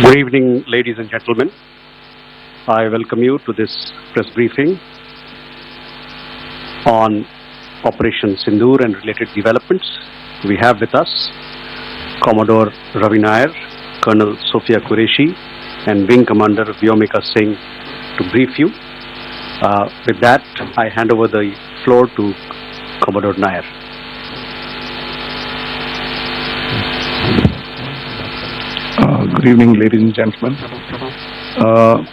Good evening, ladies and gentlemen. I welcome you to this press briefing on Operation Sindoor and related developments. We have with us Commodore Ravi Nair, Colonel Sophia Qureshi, and Wing Commander Vyomika Singh to brief you. With that, I hand over the floor to Commodore Nair. Good evening, ladies and gentlemen.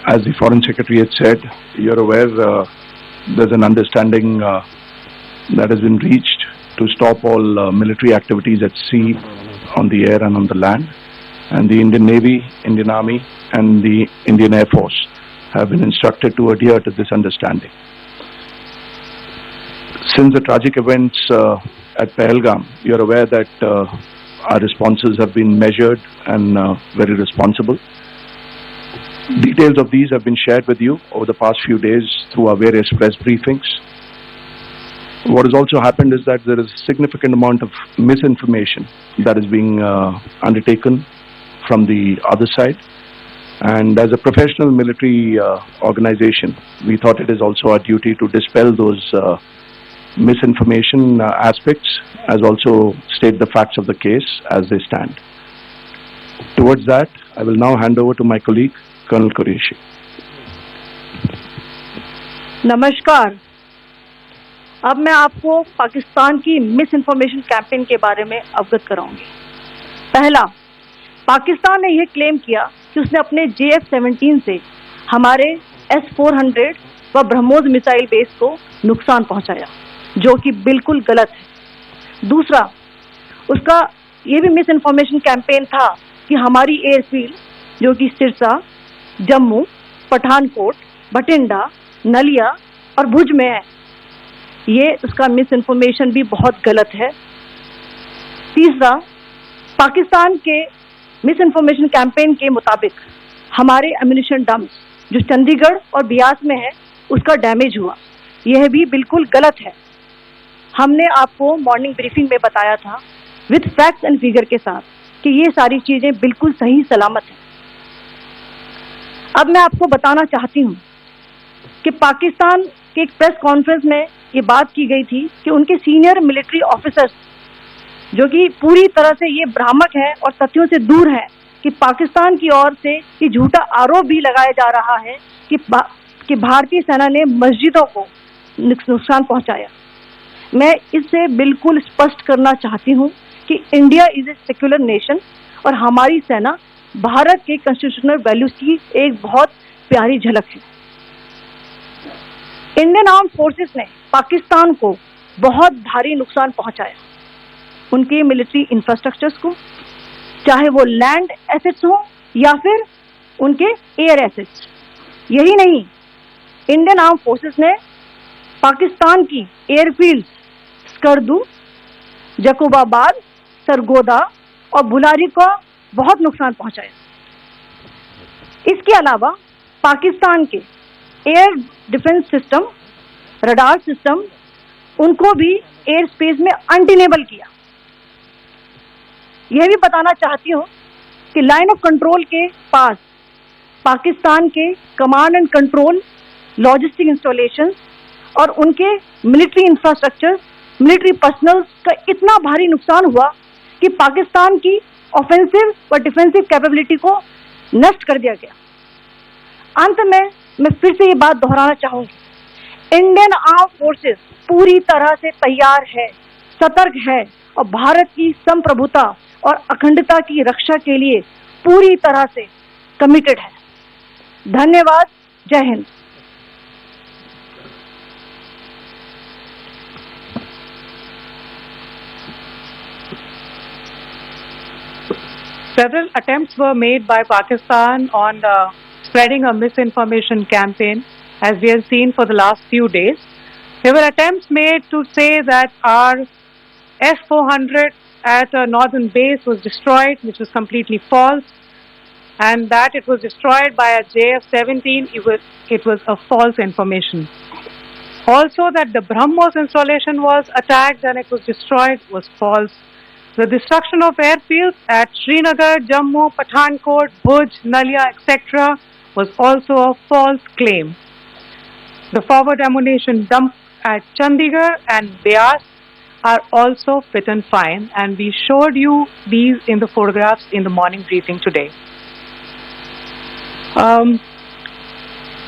As the Foreign Secretary had said, you're aware there's an understanding that has been reached to stop all military activities at sea, on the air and on the land. And the Indian Navy, Indian Army and the Indian Air Force have been instructed to adhere to this understanding. Since the tragic events at Pahalgam, you're aware that our responses have been measured and very responsible. Details of these have been shared with you over the past few days through our various press briefings. What has also happened is that there is a significant amount of misinformation that is being undertaken from the other side. And as a professional military organization, we thought it is also our duty to dispel those misinformation aspects, as also state the facts of the case as they stand. Towards that, I will now hand over to my colleague, Colonel Qureshi. नमस्कार। अब मैं आपको पाकिस्तान की miss information campaign के बारे में अवगत कराऊंगी। पहला, पाकिस्तान ने यह क्लेम किया कि उसने अपने JF-17 से हमारे S-400 व ब्रह्मोस मिसाइल बेस को नुकसान पहुंचाया, जो कि बिल्कुल गलत है। दूसरा, उसका ये भी मिस इन्फॉर्मेशन कैंपेन था कि हमारी एयरफील्ड, जो कि सिरसा, जम्मू, पठानकोट, बठिंडा, नलिया और भुज में है, ये उसका मिस इन्फॉर्मेशन भी बहुत गलत है। तीसरा, पाकिस्तान के मिस इन्फॉर्मेशन कैंपेन के मुताबिक हमारे एम्यूनिशन डम्प्स जो चंडीगढ़ और बियास में है, उसका डैमेज हुआ, यह भी बिल्कुल गलत है। हमने आपको मॉर्निंग ब्रीफिंग में बताया था विद फैक्ट्स एंड फिगर के साथ कि ये सारी चीजें बिल्कुल सही सलामत हैं। अब मैं आपको बताना चाहती हूँ कि पाकिस्तान के एक प्रेस कॉन्फ्रेंस में ये बात की गई थी कि उनके सीनियर मिलिट्री ऑफिसर्स, जो कि पूरी तरह से ये भ्रामक है और तथ्यों से दूर है, कि पाकिस्तान की ओर से ये झूठा आरोप भी लगाया जा रहा है कि भारतीय सेना ने मस्जिदों को नुकसान पहुंचाया। मैं इससे बिल्कुल स्पष्ट करना चाहती हूं कि India is a secular nation और हमारी सेना भारत के कॉन्स्टिट्यूशनल वैल्यूज की एक बहुत प्यारी झलक है। इंडियन आर्म्ड फोर्सेस ने पाकिस्तान को बहुत भारी नुकसान पहुंचाया, उनके मिलिट्री इंफ्रास्ट्रक्चर्स को, चाहे वो लैंड एसेट्स हो या फिर उनके एयर एसेट्स। यही नहीं, इंडियन आर्म्ड फोर्सेस ने पाकिस्तान की एयरफील्ड स्कर्दू, जकोबाबाद, सरगोदा और बुलारी को बहुत नुकसान पहुंचाया। इसके अलावा पाकिस्तान के air defence system, radar system, उनको भी एयर स्पेस में अनटेनेबल किया। यह भी बताना चाहती हूँ कि लाइन ऑफ कंट्रोल के पास पाकिस्तान के command and control, logistic installations और उनके मिलिट्री इंफ्रास्ट्रक्चर, मिलिट्री पर्सनल का इतना भारी नुकसान हुआ कि पाकिस्तान की ऑफेंसिव व डिफेंसिव कैपेबिलिटी को नष्ट कर दिया गया। अंत में मैं फिर से ये बात दोहराना चाहूंगी, इंडियन आर्म्ड फोर्सेस पूरी तरह से तैयार है, सतर्क है और भारत की संप्रभुता और अखंडता की रक्षा के लिए पूरी तरह से कमिटेड है। धन्यवाद। जय Hind. Several attempts were made by Pakistan on spreading a misinformation campaign, as we have seen for the last few days. There were attempts made to say that our S-400 at a northern base was destroyed, which was completely false, and that it was destroyed by a JF-17. It was a false information. Also, that the BrahMos installation was attacked and it was destroyed was false. the destruction of airfields at Srinagar, Jammu, Pathankot, Bhuj, Nalia, etc. was also a false claim. The forward ammunition dump at Chandigarh and Beas are also fit and fine, and we showed you these in the photographs in the morning briefing today.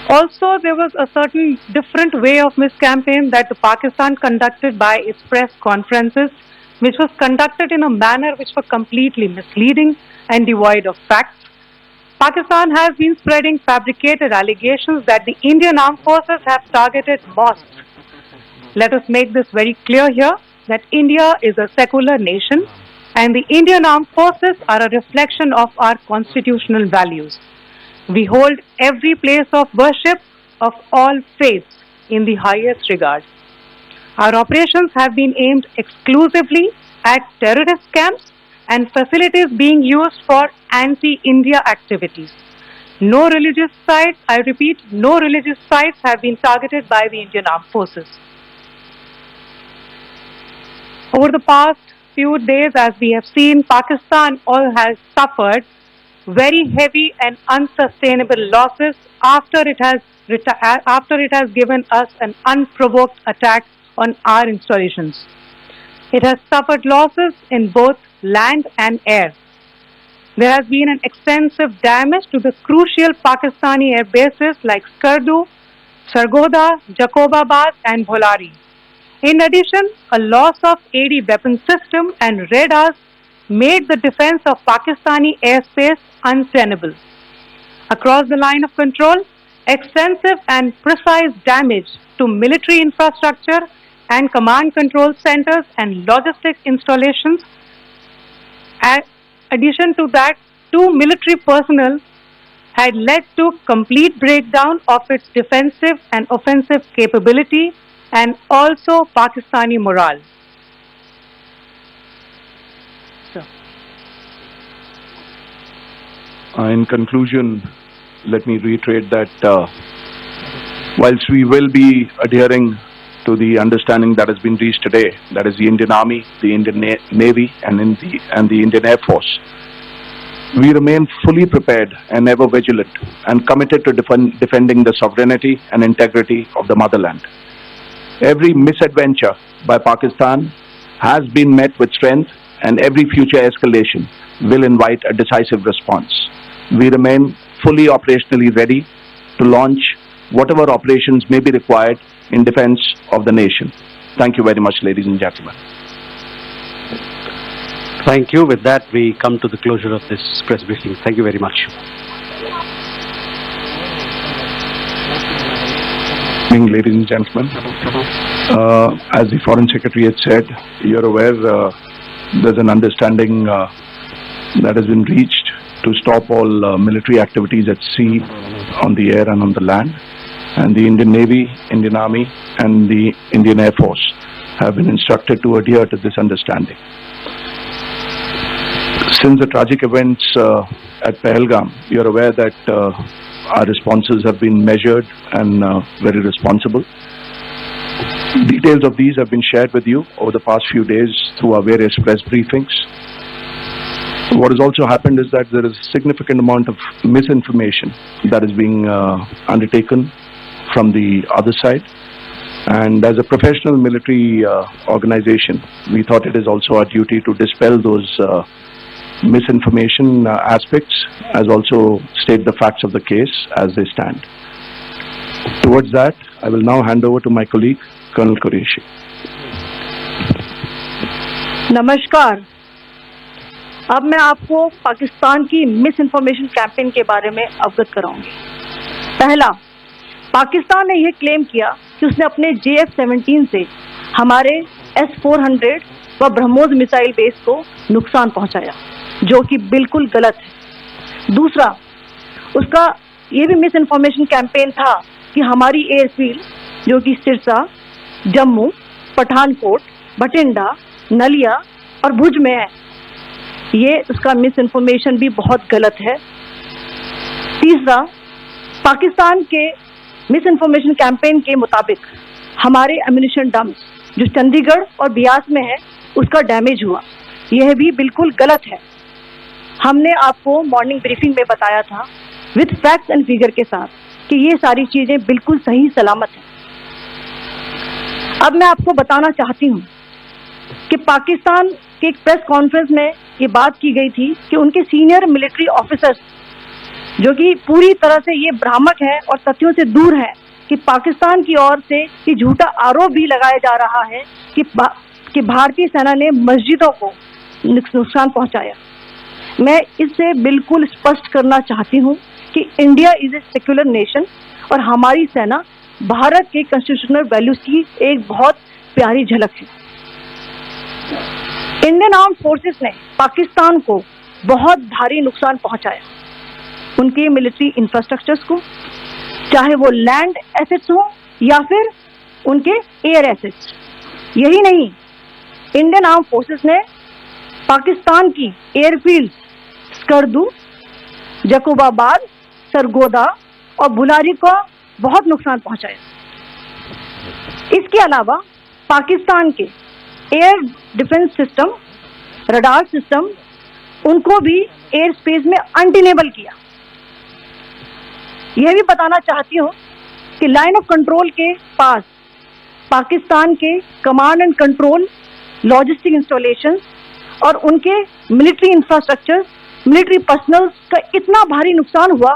Also, there was a certain different way of miscampaign that the Pakistan conducted by its press conferences, which was conducted in a manner which was completely misleading and devoid of facts. Pakistan has been spreading fabricated allegations that the Indian Armed Forces have targeted mosques. Let us make this very clear here, that India is a secular nation and the Indian Armed Forces are a reflection of our constitutional values. We hold every place of worship of all faiths in the highest regard. Our operations have been aimed exclusively at terrorist camps and facilities being used for anti-India activities. No religious sites, I repeat, no religious sites have been targeted by the Indian Armed Forces. Over the past few days, as we have seen, Pakistan all has suffered very heavy and unsustainable losses after it has given us an unprovoked attack on our installations. It has suffered losses in both land and air. There has been an extensive damage to the crucial Pakistani air bases like Skardu, Sargodha, Jacobabad and Bholari. In addition, a loss of AD weapon system and radars made the defense of Pakistani airspace untenable. Across the line of control, extensive and precise damage to military infrastructure and command control centers and logistics installations. In addition to that, 2 military personnel had led to complete breakdown of its defensive and offensive capability and also Pakistani morale. In conclusion, let me reiterate that whilst we will be adhering to the understanding that has been reached today, that is the Indian Army, the Indian Navy and the Indian Air Force, we remain fully prepared and ever vigilant and committed to defending the sovereignty and integrity of the motherland. Every misadventure by Pakistan has been met with strength, and every future escalation will invite a decisive response. We remain fully operationally ready to launch whatever operations may be required in defense of the nation. Thank you very much, ladies and gentlemen. Thank you. With that, we come to the closure of this press briefing. Thank you very much. Good evening, ladies and gentlemen. As the Foreign Secretary had said, you're aware there's an understanding that has been reached to stop all military activities at sea, on the air and on the land. And the Indian Navy, Indian Army and the Indian Air Force have been instructed to adhere to this understanding. Since the tragic events at Pahalgam, you're aware that our responses have been measured and very responsible. Details of these have been shared with you over the past few days through our various press briefings. What has also happened is that there is a significant amount of misinformation that is being undertaken from the other side. And as a professional military organization, we thought it is also our duty to dispel those misinformation aspects, as also state the facts of the case as they stand. Towards that, I will now hand over to my colleague, Colonel Qureshi. नमस्कार। अब मैं आपको पाकिस्तान की miss information campaign के बारे में अवगत कराऊंगी। पहला, पाकिस्तान ने यह क्लेम किया कि उसने अपने JF-17 से हमारे S-400 व ब्रह्मोस मिसाइल बेस को नुकसान पहुंचाया, जो कि बिल्कुल गलत है। दूसरा, उसका ये भी मिस इन्फॉर्मेशन कैंपेन था कि हमारी एयरफील्ड, जो कि सिरसा, जम्मू, पठानकोट, बठिंडा, नलिया और भुज में है, ये उसका मिस इन्फॉर्मेशन भी बहुत गलत है। तीसरा, पाकिस्तान के मिस इन्फॉर्मेशन कैंपेन के मुताबिक हमारे एम्यूनिशन डंप्स जो चंडीगढ़ और बियास में है, उसका डैमेज हुआ। यह भी बिल्कुल गलत है। हमने आपको मॉर्निंग ब्रीफिंग में बताया था विद फैक्ट्स एंड फिगर के साथ कि ये सारी चीजें बिल्कुल सही सलामत हैं। अब मैं आपको बताना चाहती हूँ कि पाकिस्तान के एक प्रेस कॉन्फ्रेंस में ये बात की गई थी कि उनके सीनियर मिलिट्री ऑफिसर्स, जो कि पूरी तरह से ये भ्रामक है और तथ्यों से दूर है, कि पाकिस्तान की ओर से ये झूठा आरोप भी लगाया जा रहा है कि भारतीय सेना ने मस्जिदों को नुकसान पहुंचाया। मैं इससे बिल्कुल स्पष्ट करना चाहती हूं कि India is a secular nation और हमारी सेना भारत के कॉन्स्टिट्यूशनल वैल्यूज की एक बहुत प्यारी झलक है। इंडियन आर्म्ड फोर्सेस ने पाकिस्तान को बहुत भारी नुकसान पहुंचाया, उनके मिलिट्री इंफ्रास्ट्रक्चर्स को, चाहे वो लैंड एसेट्स हो या फिर उनके एयर एसेट्स। यही नहीं, इंडियन आर्म्ड फोर्सेस ने पाकिस्तान की एयरफील्ड स्कर्दू, जकोबाबाद, सरगोदा और बुलारी को बहुत नुकसान पहुंचाया। इसके अलावा पाकिस्तान के air defence system, radar system, उनको भी एयर स्पेस में अनटेनेबल किया। यह भी बताना चाहती हूँ कि लाइन ऑफ कंट्रोल के पास पाकिस्तान के command and control, logistic installation और उनके मिलिट्री इंफ्रास्ट्रक्चर, मिलिट्री पर्सनल का इतना भारी नुकसान हुआ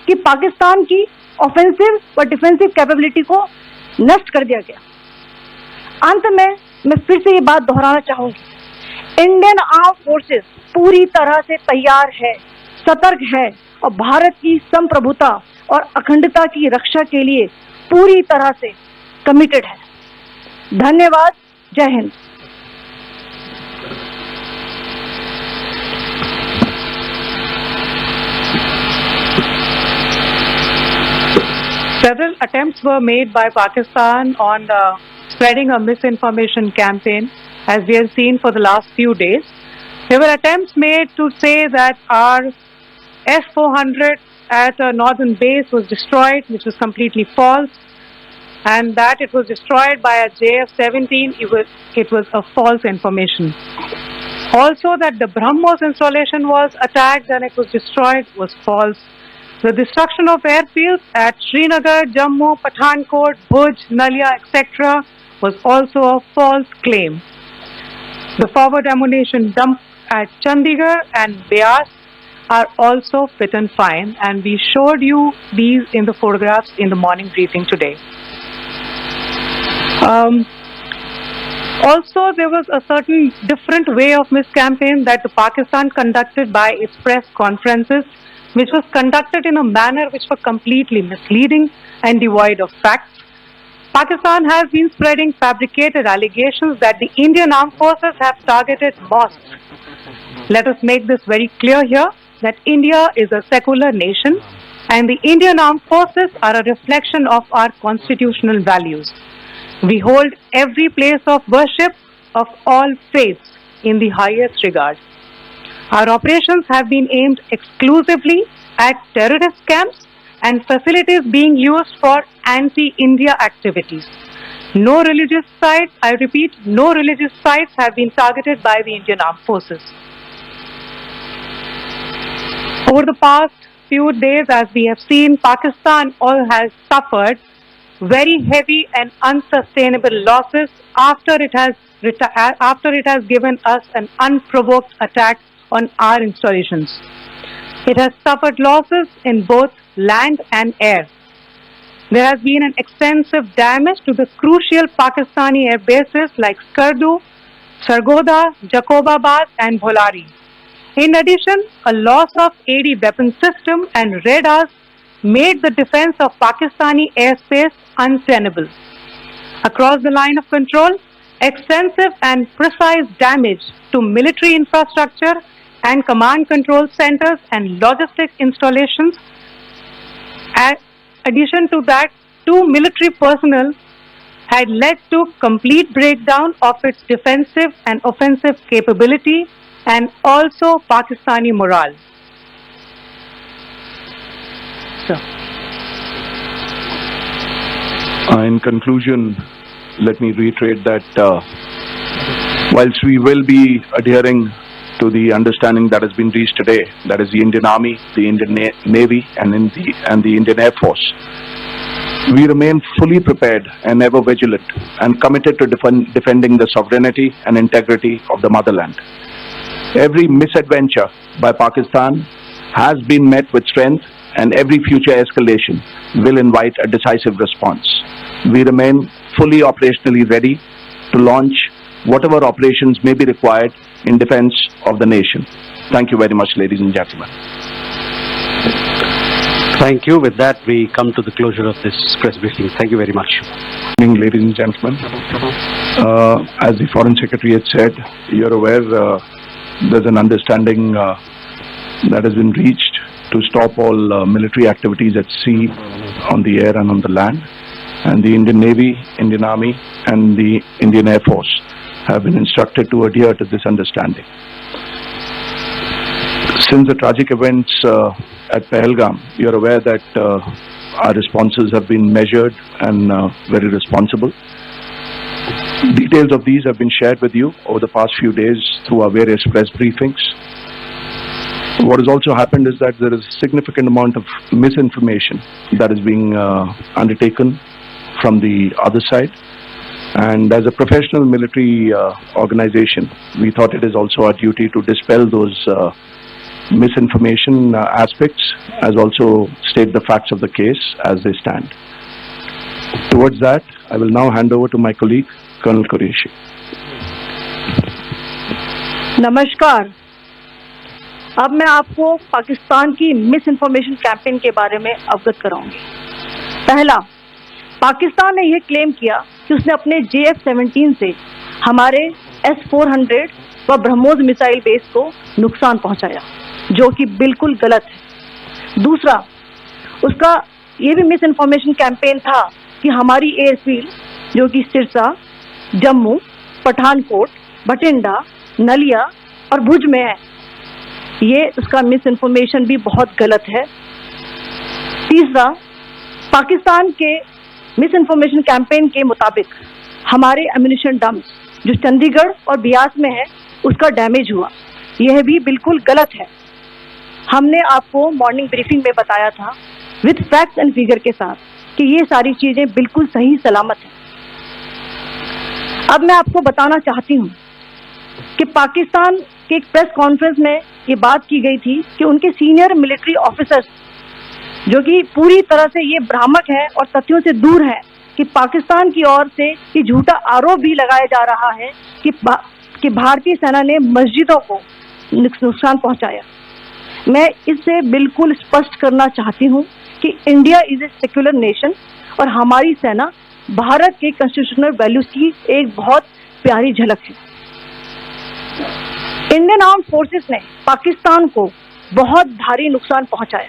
कि पाकिस्तान की ऑफेंसिव और डिफेंसिव कैपेबिलिटी को नष्ट कर दिया गया। अंत में मैं फिर से ये बात दोहराना चाहूंगी, इंडियन आर्म फोर्सेस पूरी तरह से तैयार है, सतर्क है और भारत की संप्रभुता और अखंडता की रक्षा के लिए पूरी तरह से कमिटेड है। धन्यवाद। जय Hind. Several attempts were made by Pakistan on spreading a misinformation campaign, as we have seen for the last few days. There were attempts made to say that our S-400 at a northern base was destroyed, which was completely false, and that it was destroyed by a JF-17. It was a false information. Also, that the BrahMos installation was attacked and it was destroyed was false. The destruction of airfields at Srinagar, Jammu, Pathankot, Bhuj, Nalia, etc. was also a false claim. The forward ammunition dump at Chandigarh and Beas are also fit and fine, and we showed you these in the photographs in the morning briefing today. Also, there was a certain different way of miscampaign that the Pakistan conducted by its press conferences, which was conducted in a manner which was completely misleading and devoid of facts. Pakistan has been spreading fabricated allegations that the Indian armed forces have targeted mosques. Let us make this very clear here that India is a secular nation and the Indian armed forces are a reflection of our constitutional values. We hold every place of worship of all faiths in the highest regard. Our operations have been aimed exclusively at terrorist camps and facilities being used for anti-India activities. No religious sites, I repeat, no religious sites have been targeted by the Indian Armed Forces. Over the past few days, as we have seen, Pakistan has suffered very heavy and unsustainable losses after it has given us an unprovoked attack on our installations. It has suffered losses in both land and air. There has been an extensive damage to the crucial Pakistani air bases like Skardu, Sargodha, Jacobabad and Bholari. In addition, a loss of AD weapon system and radars made the defense of Pakistani airspace untenable. Across the line of control, extensive and precise damage to military infrastructure and command control centers and logistic installations. In addition to that, 2 military personnel had led to complete breakdown of its defensive and offensive capability and also Pakistani morale. In conclusion, let me reiterate that Whilst we will be adhering to the understanding that has been reached today, that is the Indian Army, the Indian Navy, and the Indian Air Force, we remain fully prepared and ever vigilant and committed to defending the sovereignty and integrity of the motherland. Every misadventure by Pakistan has been met with strength, and every future escalation will invite a decisive response. We remain fully operationally ready to launch whatever operations may be required in defense of the nation. Thank you very much, ladies and gentlemen. Thank you. With that, we come to the closure of this press briefing. Thank you very much. Good evening, ladies and gentlemen. As the Foreign Secretary had said, you're aware there's an understanding that has been reached to stop all military activities at sea, on the air and on the land. And the Indian Navy, Indian Army and the Indian Air Force have been instructed to adhere to this understanding. Since the tragic events at Pahalgam, you're aware that our responses have been measured and very responsible. Details of these have been shared with you over the past few days through our various press briefings. What has also happened is that there is a significant amount of misinformation that is being undertaken from the other side. And as a professional military organization, we thought it is also our duty to dispel those misinformation aspects, as also state the facts of the case as they stand. Towards that, I will now hand over to my colleague, Colonel Qureshi. नमस्कार। अब मैं आपको पाकिस्तान की miss information campaign के बारे में अवगत कराऊंगी। पहला, पाकिस्तान ने यह क्लेम किया कि उसने अपने JF-17 से हमारे S-400 व ब्रह्मोस मिसाइल बेस को नुकसान पहुंचाया, जो कि बिल्कुल गलत है। दूसरा, उसका ये भी मिस इन्फॉर्मेशन कैंपेन था कि हमारी एयरफील्ड, जो कि सिरसा, जम्मू, पठानकोट, भटिंडा, नलिया और भुज में है, ये उसका मिस इन्फॉर्मेशन भी बहुत गलत है। तीसरा, पाकिस्तान के मिस इन्फॉर्मेशन कैंपेन के मुताबिक हमारे एम्यूनिशन डम्प्स जो चंडीगढ़ और बियास में है, उसका डैमेज हुआ, यह भी बिल्कुल गलत है। हमने आपको मॉर्निंग ब्रीफिंग में बताया था विद फैक्ट्स एंड फिगर के साथ कि ये सारी चीजें बिल्कुल सही सलामत हैं। अब मैं आपको बताना चाहती हूँ कि पाकिस्तान के एक प्रेस कॉन्फ्रेंस में ये बात की गई थी कि उनके सीनियर मिलिट्री ऑफिसर्स, जो कि पूरी तरह से ये भ्रामक है और तथ्यों से दूर है, कि पाकिस्तान की ओर से ये झूठा आरोप भी लगाया जा रहा है कि भारतीय सेना ने मस्जिदों को नुकसान पहुंचाया। मैं इससे बिल्कुल स्पष्ट करना चाहती हूं कि India is a secular nation और हमारी सेना भारत के कॉन्स्टिट्यूशनल वैल्यूज की एक बहुत प्यारी झलक है। इंडियन आर्म्ड फोर्सेस ने पाकिस्तान को बहुत भारी नुकसान पहुंचाया,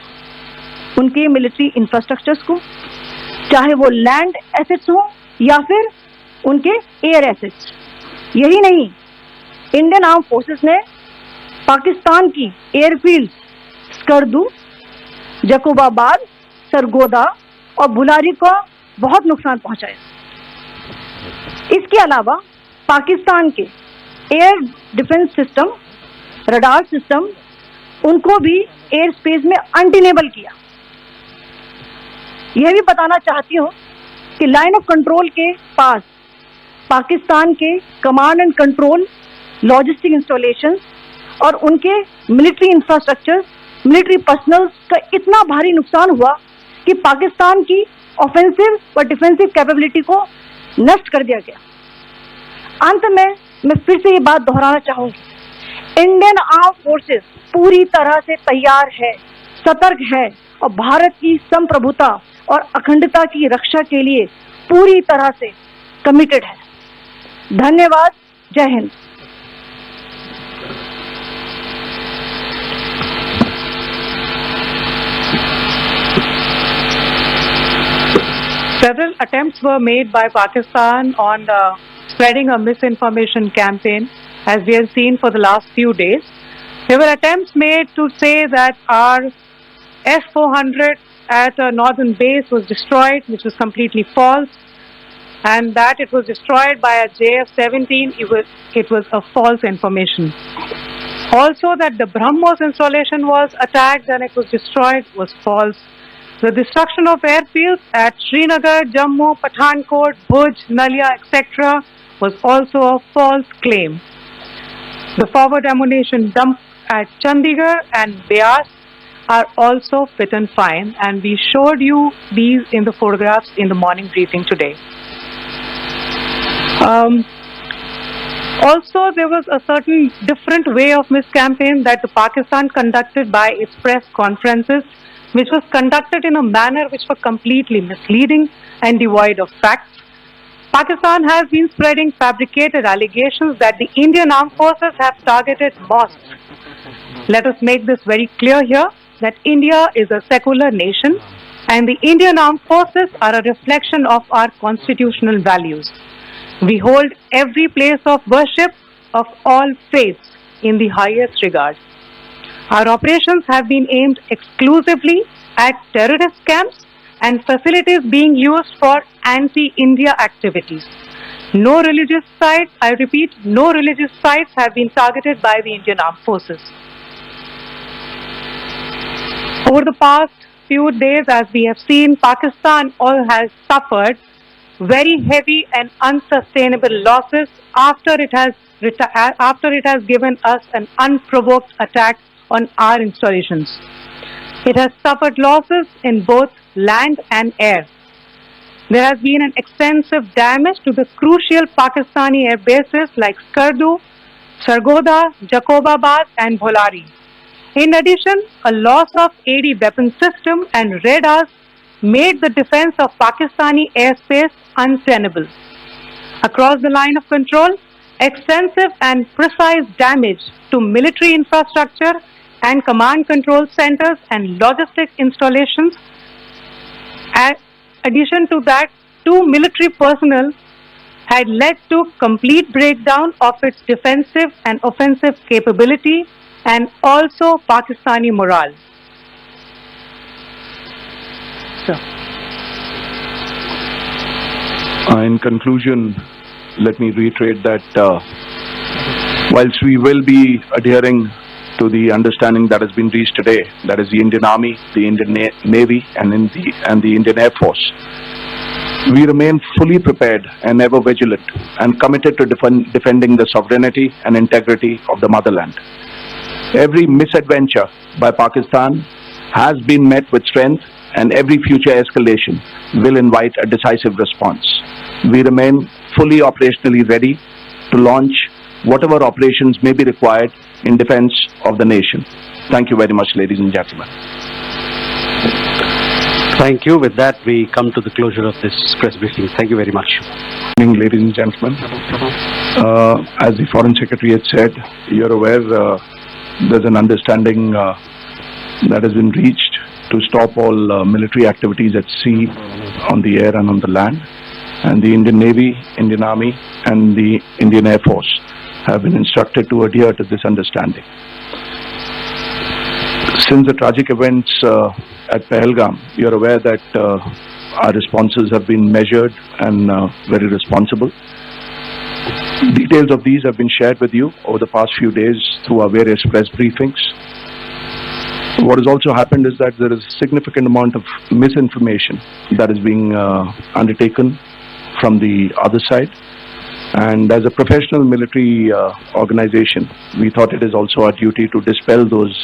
उनके मिलिट्री इंफ्रास्ट्रक्चर्स को, चाहे वो लैंड एसेट्स हो या फिर उनके एयर एसेट्स। यही नहीं, इंडियन आर्म्ड फोर्सेस ने पाकिस्तान की एयरफील्ड स्कर्दू, जकोबाबाद, सरगोदा और बुलारी को बहुत नुकसान पहुंचाया। इसके अलावा पाकिस्तान के air defence system, radar system, उनको भी एयर स्पेस में अनटेनेबल किया। यह भी बताना चाहती हूँ कि लाइन ऑफ कंट्रोल के पास पाकिस्तान के command and control, logistic installation और उनके मिलिट्री इंफ्रास्ट्रक्चर, मिलिट्री पर्सनल का इतना भारी नुकसान हुआ कि पाकिस्तान की ऑफेंसिव व डिफेंसिव कैपेबिलिटी को नष्ट कर दिया गया। अंत में मैं फिर से ये बात दोहराना चाहूंगी, इंडियन आर्म फोर्सेस पूरी तरह से तैयार है, सतर्क है और भारत की संप्रभुता और अखंडता की रक्षा के लिए पूरी तरह से कमिटेड है। धन्यवाद। जय Hind. Several attempts were made by Pakistan on spreading a misinformation campaign, as we have seen for the last few days. There were attempts made to say that our S-400 at a northern base was destroyed, which was completely false. and that it was destroyed by a JF-17, it was a false information. Also that the BrahMos installation was attacked and it was destroyed was false. The destruction of airfields at Srinagar, Jammu, Pathankot, Bhuj, Nalia, etc. was also a false claim. The forward ammunition dump at Chandigarh and Beas are also fit and fine, and we showed you these in the photographs in the morning briefing today. Also, there was a certain different way of miscampaign that the Pakistan conducted by its press conferences, which was conducted in a manner which was completely misleading and devoid of facts. Pakistan has been spreading fabricated allegations that the Indian Armed Forces have targeted mosques. Let us make this very clear here that India is a secular nation and the Indian Armed Forces are a reflection of our constitutional values. We hold every place of worship of all faiths in the highest regard. Our operations have been aimed exclusively at terrorist camps and facilities being used for anti-India activities. No religious sites, I repeat, no religious sites have been targeted by the Indian Armed Forces. Over the past few days, as we have seen, Pakistan has suffered very heavy and unsustainable losses after it has given us an unprovoked attack on our installations. It has suffered losses in both land and air. There has been an extensive damage to the crucial Pakistani air bases like Skardu, Sargodha, Jacobabad and Bholari. In addition, a loss of AD weapon system and radars made the defense of Pakistani airspace untenable. Across the line of control, extensive and precise damage to military infrastructure and command control centers and logistics installations. In addition to that, 2 military personnel had led to complete breakdown of its defensive and offensive capability and also Pakistani morale. In conclusion, let me reiterate that whilst we will be adhering to the understanding that has been reached today, that is the Indian Army, the Indian Navy and the Indian Air Force, we remain fully prepared and ever vigilant and committed to defending the sovereignty and integrity of the motherland. Every misadventure by Pakistan has been met with strength and every future escalation will invite a decisive response. We remain fully operationally ready to launch whatever operations may be required in defense of the nation. Thank you very much, ladies and gentlemen. Thank you. With that, we come to the closure of this press briefing. Thank you very much. Good evening, ladies and gentlemen. As the Foreign Secretary had said, you're aware there's an understanding that has been reached to stop all military activities at sea, on the air and on the land. And the Indian Navy, Indian Army and the Indian Air Force have been instructed to adhere to this understanding. Since the tragic events at Pahalgam, you're aware that our responses have been measured and very responsible. Details of these have been shared with you over the past few days through our various press briefings. What has also happened is that there is a significant amount of misinformation that is being undertaken from the other side. And as a professional military organization, we thought it is also our duty to dispel those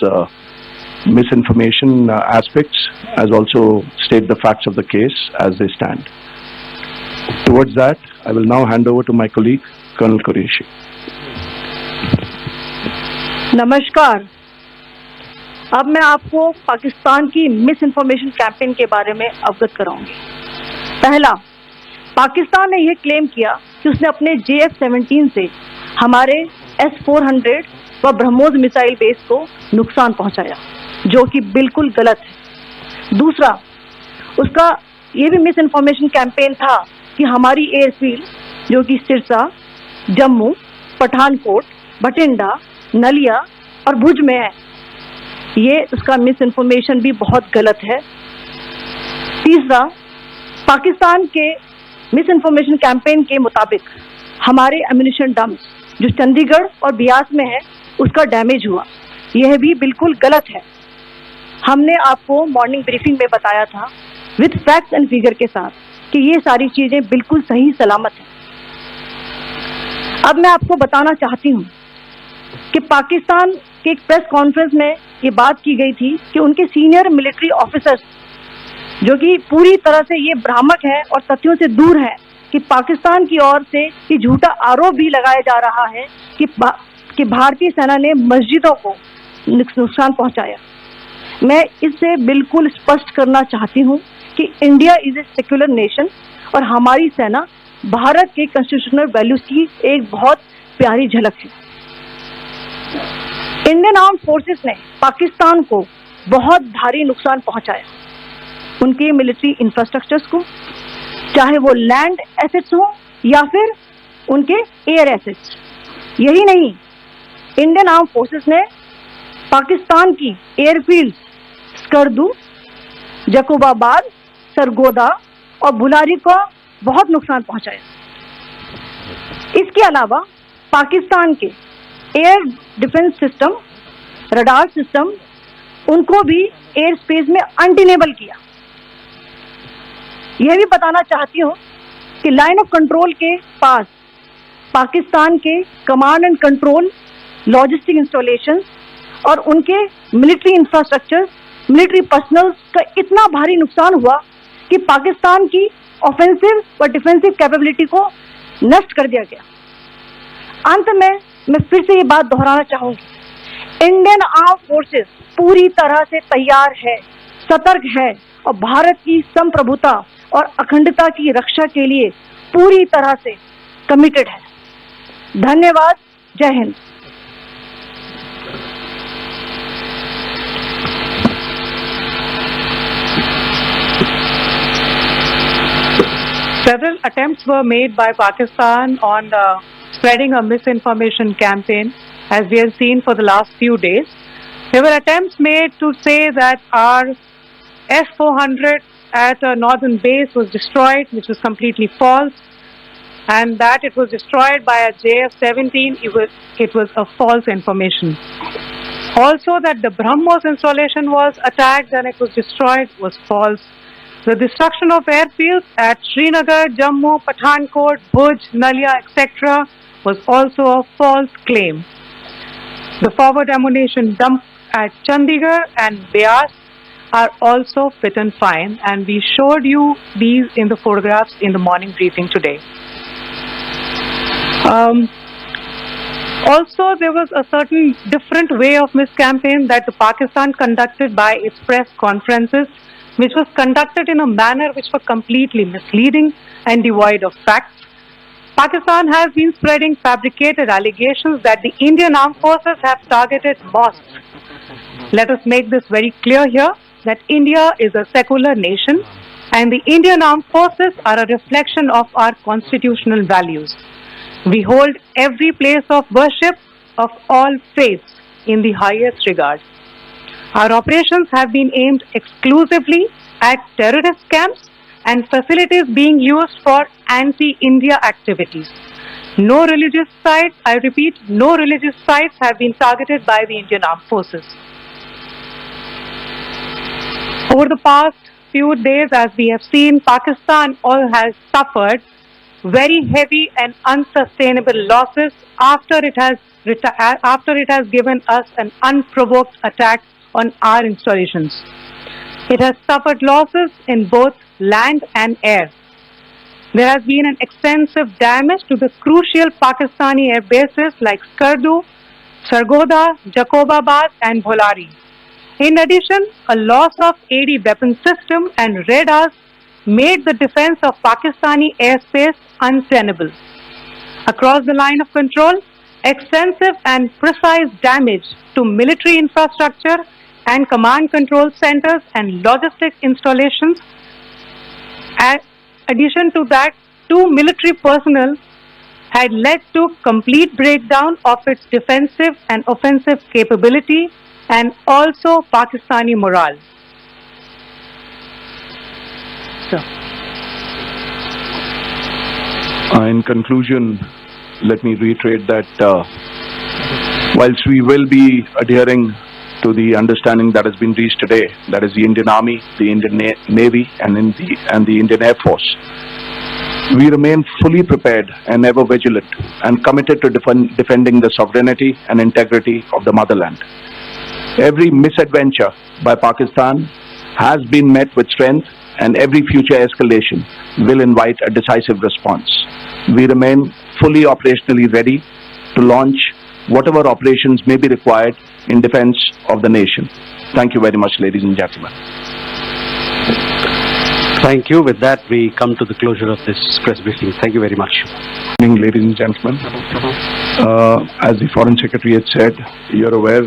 misinformation aspects, as also state the facts of the case as they stand. Towards that, I will now hand over to my colleague, Colonel Qureshi. नमस्कार। अब मैं आपको पाकिस्तान की miss information campaign के बारे में अवगत कराऊंगी। पहला, पाकिस्तान ने यह क्लेम किया कि उसने अपने JF-17 से हमारे S-400 व ब्रह्मोस मिसाइल बेस को नुकसान पहुंचाया, जो कि बिल्कुल गलत है। दूसरा, उसका ये भी मिस इन्फॉर्मेशन कैंपेन था कि हमारी एयरफील्ड, जो कि सिरसा, जम्मू, पठानकोट, बठिंडा, नलिया और भुज में है, ये उसका मिस इन्फॉर्मेशन भी बहुत गलत है। तीसरा, पाकिस्तान के मिस इन्फॉर्मेशन कैंपेन के मुताबिक हमारे एम्यूनिशन डंप्स जो चंडीगढ़ और बियास में है उसका डैमेज हुआ। यह भी बिल्कुल गलत है। हमने आपको मॉर्निंग ब्रीफिंग में बताया था विद फैक्ट्स एंड फिगर के साथ कि ये सारी चीजें बिल्कुल सही सलामत हैं। अब मैं आपको बताना चाहती हूँ कि पाकिस्तान के एक प्रेस कॉन्फ्रेंस में ये बात की गई थी कि उनके सीनियर मिलिट्री ऑफिसर्स जो कि पूरी तरह से ये भ्रामक है और तथ्यों से दूर है कि पाकिस्तान की ओर से ये झूठा आरोप भी लगाया जा रहा है कि भारतीय सेना ने मस्जिदों को नुकसान पहुंचाया। मैं इससे बिल्कुल स्पष्ट करना चाहती हूं कि India is a secular nation और हमारी सेना भारत के कॉन्स्टिट्यूशनल वैल्यूज की एक बहुत प्यारी झलक है। इंडियन आर्म्ड फोर्सेस ने पाकिस्तान को बहुत भारी नुकसान पहुंचाया, उनके मिलिट्री इंफ्रास्ट्रक्चर्स को, चाहे वो लैंड एसेट्स हो या फिर उनके एयर एसेट्स। यही नहीं, इंडियन आर्म्ड फोर्सेस ने पाकिस्तान की एयरफील्ड स्कर्दू, जकोबाबाद, सरगोदा और बुलारी को बहुत नुकसान पहुंचाया। इसके अलावा पाकिस्तान के air defence system, radar system, उनको भी एयर स्पेस में अनटेनेबल किया। यह भी बताना चाहती हूँ कि लाइन ऑफ कंट्रोल के पास पाकिस्तान के command and control, logistic installation और उनके मिलिट्री इंफ्रास्ट्रक्चर, मिलिट्री पर्सनल का इतना भारी नुकसान हुआ कि पाकिस्तान की ऑफेंसिव व डिफेंसिव कैपेबिलिटी को नष्ट कर दिया गया। अंत में मैं फिर से ये बात दोहराना चाहूंगी, इंडियन आर्म्ड फोर्सेस पूरी तरह से तैयार है, सतर्क है और भारत की संप्रभुता और अखंडता की रक्षा के लिए पूरी तरह से कमिटेड है। धन्यवाद। जय Hind. Several attempts were made by Pakistan on spreading a misinformation campaign, as we have seen for the last few days. There were attempts made to say that our S-400 at a northern base was destroyed, which was completely false, and that it was destroyed by a JF-17. It was a false information. Also, that the BrahMos installation was attacked and it was destroyed was false. The destruction of airfields at Srinagar, Jammu, Pathankot, Bhuj, Nalia, etc. was also a false claim. The forward ammunition dump at Chandigarh and Beas are also fit and fine, and we showed you these in the photographs in the morning briefing today. Also, there was a certain different way of miscampaign that the Pakistan conducted by its press conferences, which was conducted in a manner which was completely misleading and devoid of facts. Pakistan has been spreading fabricated allegations that the Indian armed forces have targeted mosques. Let us make this very clear here, that India is a secular nation and the Indian armed forces are a reflection of our constitutional values. We hold every place of worship of all faiths in the highest regard. Our operations have been aimed exclusively at terrorist camps and facilities being used for anti-India activities. No religious sites, I repeat, no religious sites have been targeted by the Indian Armed Forces. Over the past few days, as we have seen, Pakistan all has suffered very heavy and unsustainable losses after it has given us an unprovoked attack on our installations. It has suffered losses in both land and air. There has been an extensive damage to the crucial Pakistani air bases like Skardu, Sargodha, Jacobabad and Bholari. In addition, a loss of AD weapon system and radars made the defense of Pakistani airspace untenable. Across the line of control, extensive and precise damage to military infrastructure and command control centers and logistics installations. In addition to that, 2 military personnel had led to complete breakdown of its defensive and offensive capability and also Pakistani morale. In conclusion, let me reiterate that whilst we will be adhering to the understanding that has been reached today, that is the Indian Army, the Indian Navy, and the Indian Air Force, we remain fully prepared and ever vigilant and committed to defending the sovereignty and integrity of the motherland. Every misadventure by Pakistan has been met with strength, and every future escalation will invite a decisive response. We remain fully operationally ready to launch whatever operations may be required in defense of the nation. Thank you very much, ladies and gentlemen. Thank you. With that, we come to the closure of this press briefing. Thank you very much. Good evening, ladies and gentlemen. As the Foreign Secretary had said, you're aware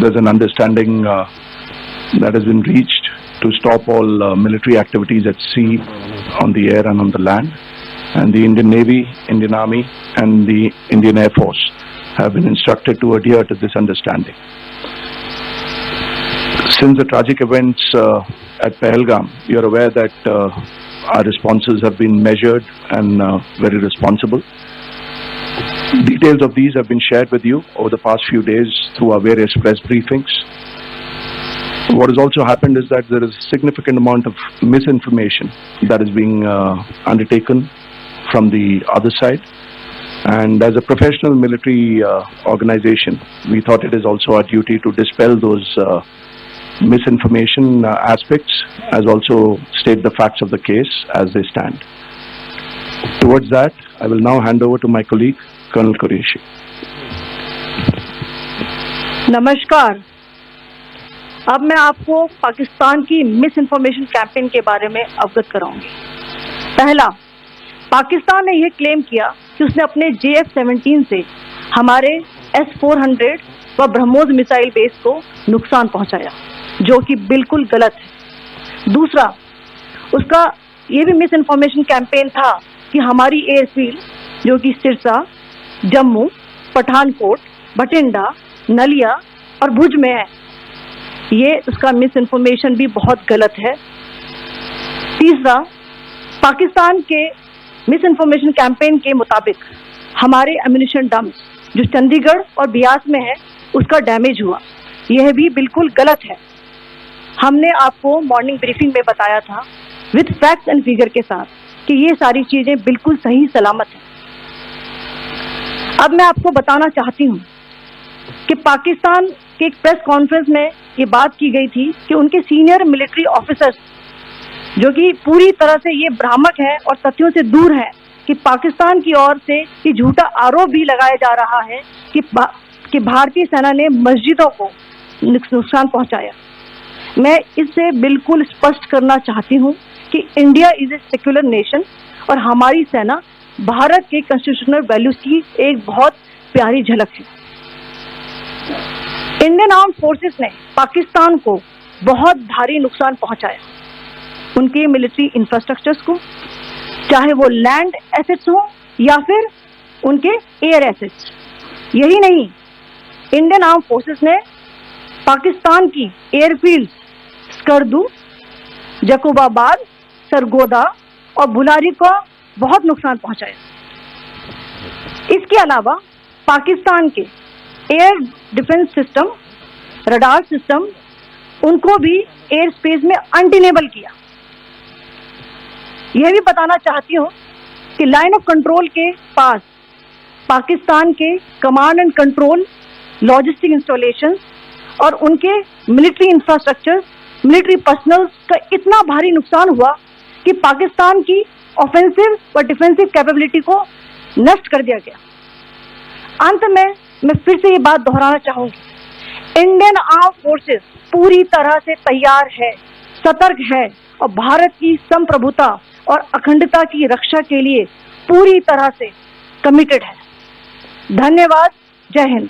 there's an understanding that has been reached to stop all military activities at sea, on the air and on the land. And the Indian Navy, Indian Army and the Indian Air Force have been instructed to adhere to this understanding. Since the tragic events at Pahalgam, you're aware that our responses have been measured and very responsible. Details of these have been shared with you over the past few days through our various press briefings. What has also happened is that there is a significant amount of misinformation that is being undertaken from the other side. And as a professional military organization, we thought it is also our duty to dispel those misinformation aspects, as also state the facts of the case as they stand. Towards that, I will now hand over to my colleague, Colonel Qureshi. नमस्कार। अब मैं आपको पाकिस्तान की miss information campaign के बारे में अवगत कराऊंगी। पहला, पाकिस्तान ने यह क्लेम किया कि उसने अपने JF-17 से हमारे S-400 व ब्रह्मोस मिसाइल बेस को नुकसान पहुंचाया, जो कि बिल्कुल गलत है। दूसरा, उसका ये भी मिस इन्फॉर्मेशन कैंपेन था कि हमारी एयरफील्ड, जो कि सिरसा, जम्मू, पठानकोट, बठिंडा, नलिया और भुज में है, ये उसका मिस इन्फॉर्मेशन भी बहुत गलत है। तीसरा, पाकिस्तान के मिस इन्फॉर्मेशन कैंपेन के मुताबिक हमारे एम्यूनिशन डम्प्स जो चंडीगढ़ और बियास में है, उसका डैमेज हुआ, यह भी बिल्कुल गलत है। हमने आपको मॉर्निंग ब्रीफिंग में बताया था विद फैक्ट्स एंड फिगर के साथ कि ये सारी चीजें बिल्कुल सही सलामत हैं। अब मैं आपको बताना चाहती हूँ कि पाकिस्तान के एक प्रेस कॉन्फ्रेंस में ये बात की गई थी कि उनके सीनियर मिलिट्री ऑफिसर्स, जो कि पूरी तरह से ये भ्रामक है और तथ्यों से दूर है, कि पाकिस्तान की ओर से ये झूठा आरोप भी लगाया जा रहा है कि भारतीय सेना ने मस्जिदों को नुकसान पहुंचाया। मैं इससे बिल्कुल स्पष्ट करना चाहती हूं कि India is a secular nation और हमारी सेना भारत के कॉन्स्टिट्यूशनल वैल्यूज की एक बहुत प्यारी झलक है। इंडियन आर्म्ड फोर्सेस ने पाकिस्तान को बहुत भारी नुकसान पहुंचाया, उनके मिलिट्री इंफ्रास्ट्रक्चर्स को, चाहे वो लैंड एसेट्स हो या फिर उनके एयर एसेट्स। यही नहीं, इंडियन आर्म्ड फोर्सेस ने पाकिस्तान की एयरफील्ड स्कर्दू, जकोबाबाद, सरगोदा और बुलारी को बहुत नुकसान पहुंचाया। इसके अलावा पाकिस्तान के air defence system, radar system, उनको भी एयर स्पेस में अनटेनेबल किया। यह भी बताना चाहती हूँ कि लाइन ऑफ कंट्रोल के पास पाकिस्तान के command and control, logistic installation और उनके मिलिट्री इंफ्रास्ट्रक्चर, मिलिट्री पर्सनल का इतना भारी नुकसान हुआ कि पाकिस्तान की ऑफेंसिव व डिफेंसिव कैपेबिलिटी को नष्ट कर दिया गया। अंत में मैं फिर से ये बात दोहराना चाहूंगी, इंडियन आर्म फोर्सेस पूरी तरह से तैयार है, सतर्क है और भारत की संप्रभुता और अखंडता की रक्षा के लिए पूरी तरह से कमिटेड है। धन्यवाद। जय Hind.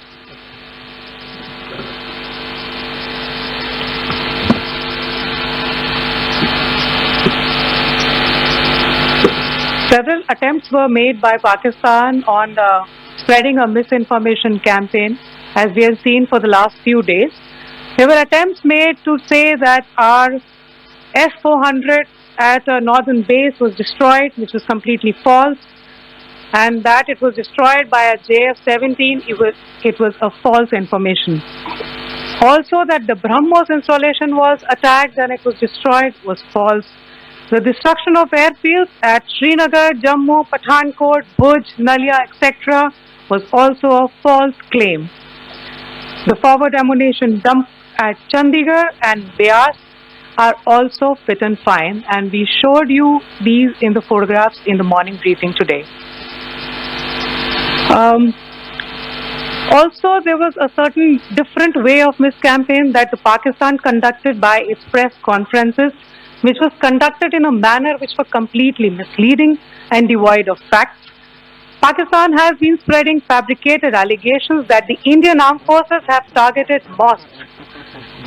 Several attempts were made by Pakistan on spreading a misinformation campaign, as we have seen for the last few days. There were attempts made to say that our S-400 at a northern base was destroyed, which was completely false, and that it was destroyed by a JF-17, it was a false information. Also, that the BrahMos installation was attacked and it was destroyed was false. The destruction of airfields at Srinagar, Jammu, Pathankot, Bhuj, Nalia, etc. was also a false claim. The forward ammunition dump at Chandigarh and Beas are also fit and fine, and we showed you these in the photographs in the morning briefing today. Also, there was a certain different way of miscampaign that the Pakistan conducted by its press conferences, which was conducted in a manner which was completely misleading and devoid of facts. Pakistan has been spreading fabricated allegations that the Indian Armed Forces have targeted mosques.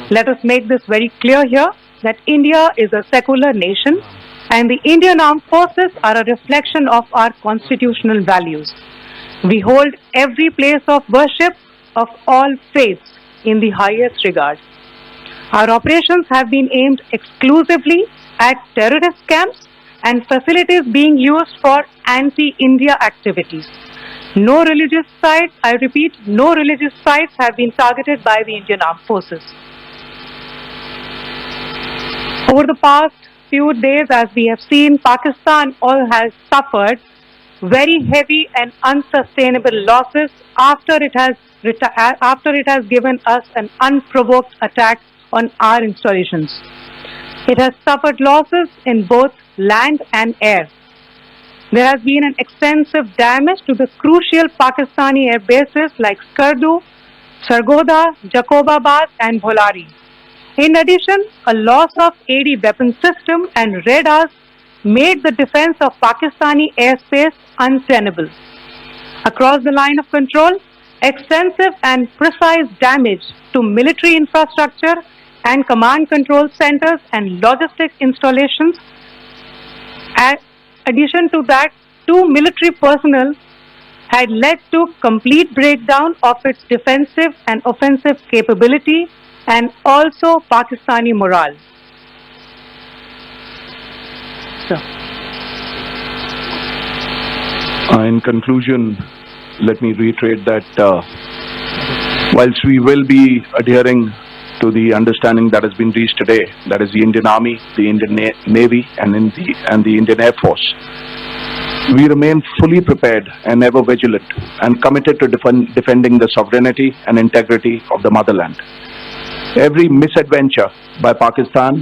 Let us make this very clear here that India is a secular nation and the Indian Armed Forces are a reflection of our constitutional values. We hold every place of worship of all faiths in the highest regard. Our operations have been aimed exclusively at terrorist camps and facilities being used for anti-India activities. No religious sites, I repeat, no religious sites have been targeted by the Indian Armed Forces. Over the past few days, as we have seen, Pakistan has suffered very heavy and unsustainable losses after it has given us an unprovoked attack on our installations. It has suffered losses in both land and air. There has been an extensive damage to the crucial Pakistani air bases like Skardu, Sargodha, Jacobabad and Bholari. In addition, a loss of AD weapon system and radars made the defense of Pakistani airspace untenable. Across the line of control, extensive and precise damage to military infrastructure and command control centers and logistic installations. In addition to that, 2 military personnel had led to complete breakdown of its defensive and offensive capability and also Pakistani morale. In conclusion, let me reiterate that whilst we will be adhering to the understanding that has been reached today, that is the Indian Army, the Indian Navy and the Indian Air Force, we remain fully prepared and ever vigilant and committed to defending the sovereignty and integrity of the motherland. Every misadventure by Pakistan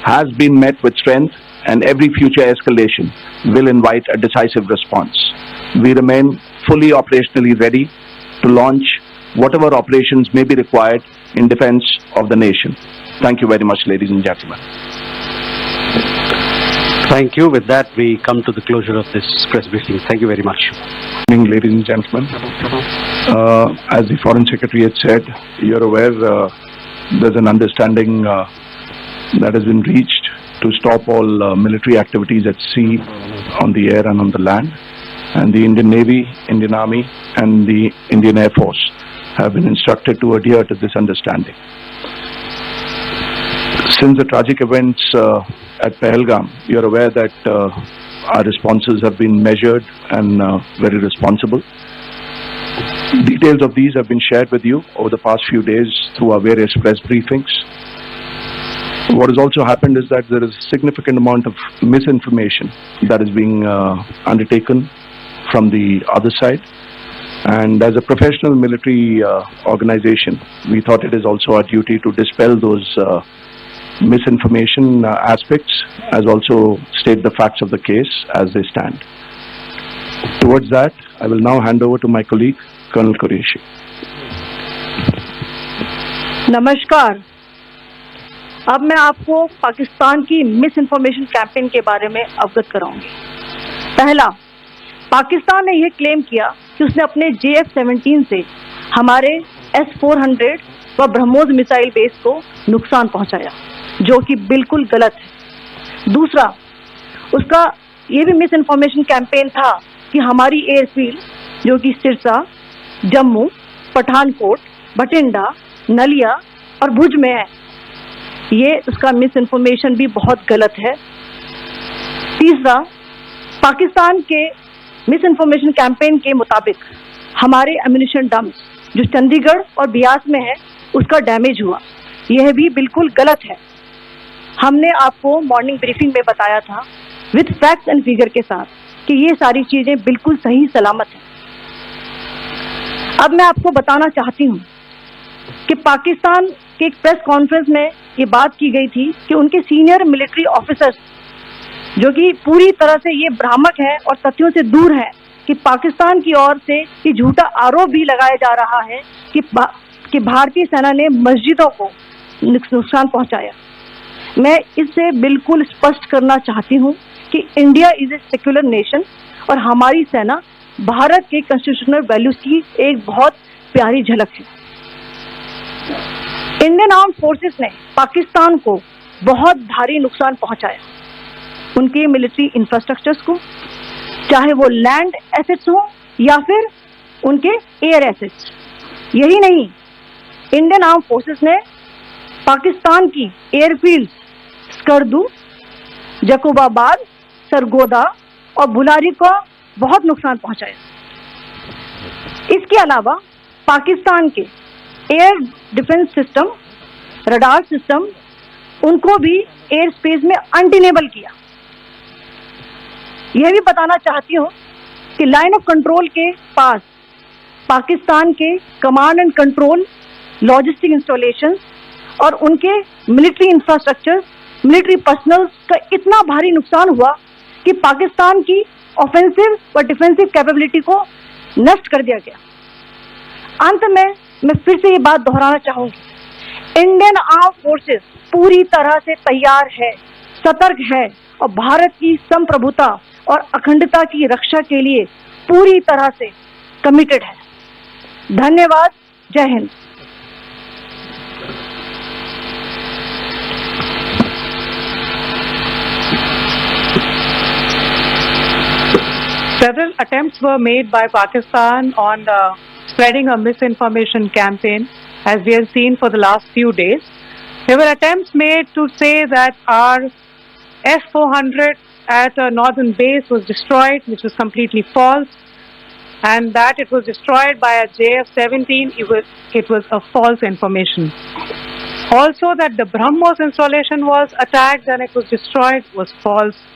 has been met with strength and every future escalation will invite a decisive response. We remain fully operationally ready to launch whatever operations may be required in defense of the nation. Thank you very much, ladies and gentlemen. Thank you. With that, we come to the closure of this press briefing. Thank you very much. Good evening, ladies and gentlemen. As the Foreign Secretary had said, you're aware there's an understanding that has been reached to stop all military activities at sea, on the air and on the land. And the Indian Navy, Indian Army and the Indian Air Force have been instructed to adhere to this understanding. Since the tragic events at Pahalgam, you're aware that our responses have been measured and very responsible. Details of these have been shared with you over the past few days through our various press briefings. What has also happened is that there is a significant amount of misinformation that is being undertaken from the other side. And as a professional military organization, we thought it is also our duty to dispel those misinformation aspects, as also state the facts of the case as they stand. Towards that, I will now hand over to my colleague, Colonel Qureshi. नमस्कार। अब मैं आपको पाकिस्तान की miss information campaign के बारे में अवगत कराऊंगी। पहला, पाकिस्तान ने यह क्लेम किया कि उसने अपने JF-17 से हमारे S-400 व ब्रह्मोस मिसाइल बेस को नुकसान पहुंचाया, जो कि बिल्कुल गलत है। दूसरा, उसका ये भी मिस इन्फॉर्मेशन कैंपेन था कि हमारी एयरफील्ड, जो कि सिरसा, जम्मू, पठानकोट, बठिंडा, नलिया और भुज में है, ये उसका मिस इन्फॉर्मेशन भी बहुत गलत है। तीसरा, पाकिस्तान के मिस इन्फॉर्मेशन कैंपेन के मुताबिक हमारे एम्यूनिशन डम्प्स जो चंडीगढ़ और बियास में है उसका डैमेज हुआ, यह भी बिल्कुल गलत है। हमने आपको मॉर्निंग ब्रीफिंग में बताया था विद फैक्ट्स एंड फिगर के साथ कि ये सारी चीजें बिल्कुल सही सलामत हैं। अब मैं आपको बताना चाहती हूँ कि पाकिस्तान के एक प्रेस कॉन्फ्रेंस में ये बात की गई थी कि उनके सीनियर मिलिट्री ऑफिसर्स जो कि पूरी तरह से ये भ्रामक है और तथ्यों से दूर है कि पाकिस्तान की ओर से ये झूठा आरोप भी लगाया जा रहा है कि भारतीय सेना ने मस्जिदों को नुकसान पहुंचाया। मैं इससे बिल्कुल स्पष्ट करना चाहती हूं कि India is a secular nation और हमारी सेना भारत के कॉन्स्टिट्यूशनल वैल्यूज की एक बहुत प्यारी झलक है। इंडियन आर्म्ड फोर्सेस ने पाकिस्तान को बहुत भारी नुकसान पहुंचाया, उनके मिलिट्री इंफ्रास्ट्रक्चर्स को, चाहे वो लैंड एसेट्स हो या फिर उनके एयर एसेट्स। यही नहीं, इंडियन आर्म्ड फोर्सेस ने पाकिस्तान की एयरफील्ड स्कर्दू, जकोबाबाद, सरगोदा और बुलारी को बहुत नुकसान पहुंचाया। इसके अलावा पाकिस्तान के air defence system, radar system, उनको भी एयर स्पेस में अनटेनेबल किया। यह भी बताना चाहती हूँ कि लाइन ऑफ कंट्रोल के पास पाकिस्तान के command and control, logistic installation और उनके मिलिट्री इंफ्रास्ट्रक्चर, मिलिट्री पर्सनल का इतना भारी नुकसान हुआ कि पाकिस्तान की ऑफेंसिव व डिफेंसिव कैपेबिलिटी को नष्ट कर दिया गया। अंत में मैं फिर से ये बात दोहराना चाहूंगी, इंडियन आर्म फोर्सेस पूरी तरह से तैयार है, सतर्क है और भारत की संप्रभुता और अखंडता की रक्षा के लिए पूरी तरह से कमिटेड है। धन्यवाद। जय Hind. Several attempts were made by Pakistan on spreading a misinformation campaign, as we have seen for the last few days. There were attempts made to say that our S-400 at a northern base was destroyed, which was completely false, and that it was destroyed by a JF-17. It was a false information. Also, that the BrahMos installation was attacked and it was destroyed was false.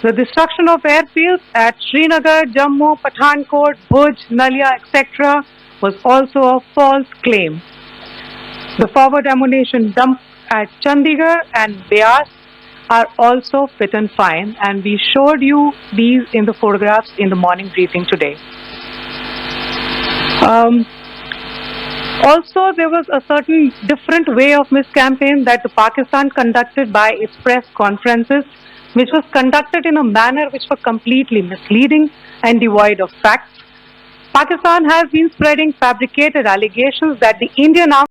The destruction of airfields at Srinagar, Jammu, Pathankot, Bhuj, Nalia, etc. was also a false claim. The forward ammunition dump at Chandigarh and Beas are also fit and fine, and we showed you these in the photographs in the morning briefing today. Also, there was a certain different way of miscampaign that the Pakistan conducted by its press conferences, which was conducted in a manner which was completely misleading and devoid of facts. Pakistan has been spreading fabricated allegations that the Indian armed